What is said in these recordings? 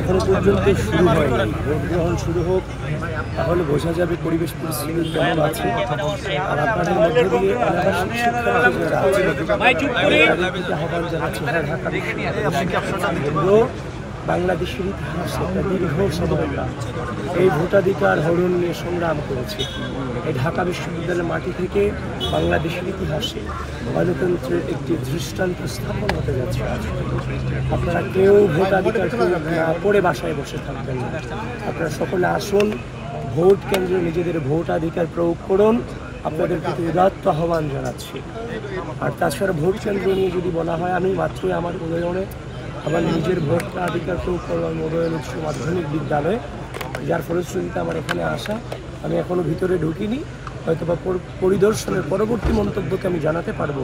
এখনো পর্যন্ত শুরু হয়নি। ভোট গ্রহণ শুরু হোক, তাহলে বোঝা যাবে পরিবেশ পরিস্থিতি কেমন আছে। আর আপনাদের মধ্যে দিয়ে আবাসিক শিক্ষার্থীরা আহ্বান জানাচ্ছি, ঢাকা বিশ্ববিদ্যালয় বাংলাদেশের ইতিহাসে একটা দীর্ঘ সময়টা এই ভোটাধিকার হরণ নিয়ে সংগ্রাম করেছে। এই ঢাকা বিশ্ববিদ্যালয়ের মাটি থেকে বাংলাদেশের ইতিহাসে গণতন্ত্রের একটি দৃষ্টান্ত স্থাপন হতে যাচ্ছে। আপনারা কেউ ভোটাধিকার না পড়ে বাসায় বসে থাকবেন না। আপনারা সকলে আসুন, ভোট কেন্দ্রে নিজেদের ভোটাধিকার প্রয়োগ করুন। আপনাদের প্রতি উদাত্ত আহ্বান জানাচ্ছি। আর তাছাড়া ভোট কেন্দ্র নিয়ে যদি বলা হয়, আমি মাত্রই আমার উদয়নে আমার নিজের ভোটাধিকার প্রয়োগ করলাম উদয়ন উচ্চ মাধ্যমিক বিদ্যালয়ে, যার ফলশ্রুতিতে আমার এখানে আসা। আমি এখনও ভিতরে ঢুকিনি, হয়তো বা পরিদর্শনের পরবর্তী মন্তব্যকে আমি জানাতে পারবো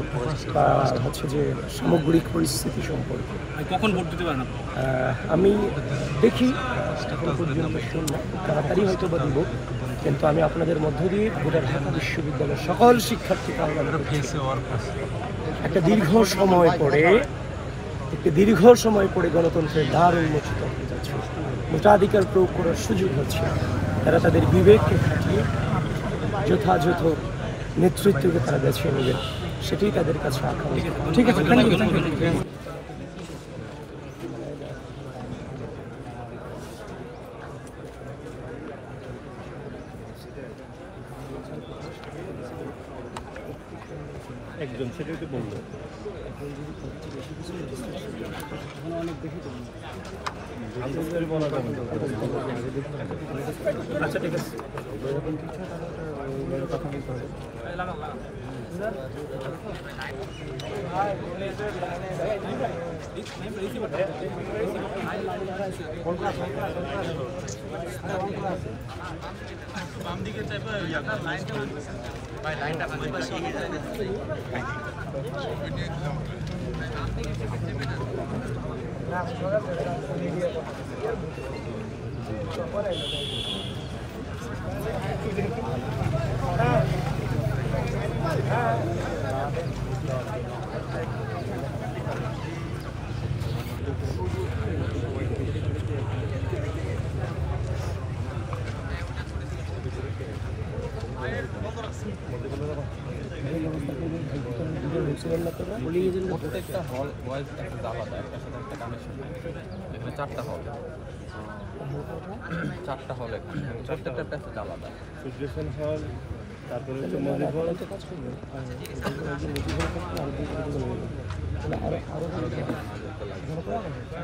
বা হচ্ছে যে সামগ্রিক পরিস্থিতি সম্পর্কে। কখন ভোট দিতে পারেন? আমি দেখি, এখন পর্যন্ত শুনলাম তাড়াতাড়ি হয়তো বা দিব, কিন্তু আমি আপনাদের মধ্য দিয়ে গোটা ঢাকা বিশ্ববিদ্যালয়ের সকল শিক্ষার্থীকে আহ্বান করছি, একটা দীর্ঘ সময় পরে গণতন্ত্রের দ্বার উন্মোচিত হতে যাচ্ছে। ভোটাধিকার প্রয়োগ করার সুযোগ হচ্ছে। তারা তাদের বিবেককে খাটিয়ে যথাযথ নেতৃত্বকে তারা বেছে নেবেন, সেটাই তাদের কাছে আকাঙ্ক্ষা। ঠিক আছে, একজন সেটাই তো বললো। অনেক বেশি আচ্ছা, ঠিক আছে, কথা বলতে হবে। বাম দিকে চাইবে লাইনটা প্রত্যেকটা হল ওয়াইজ একটা আলাদা, একটা সাথে একটা কানেকশন নাই। এখানে চারটা হল, প্রত্যেকটা প্যাসেজ আলাদা। সুদর্শন হল, তারপরে হচ্ছে মজিদ হল,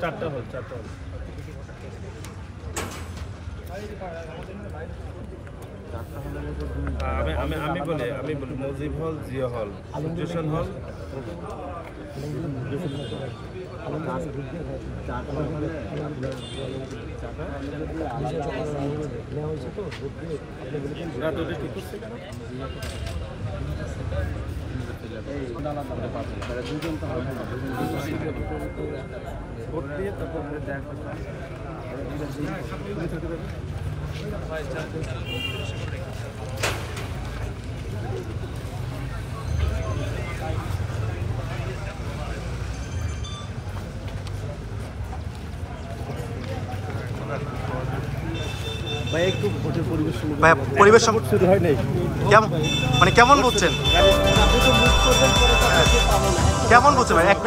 চারটা হল। আমি বলি মজিব হল, জিও হল, সুদর্শন হল, একটু পরিবেশ শুরু হয় নাই, কেমন মানে কেমন বুঝছেন, কেমন বুঝছেন ভাই? একটু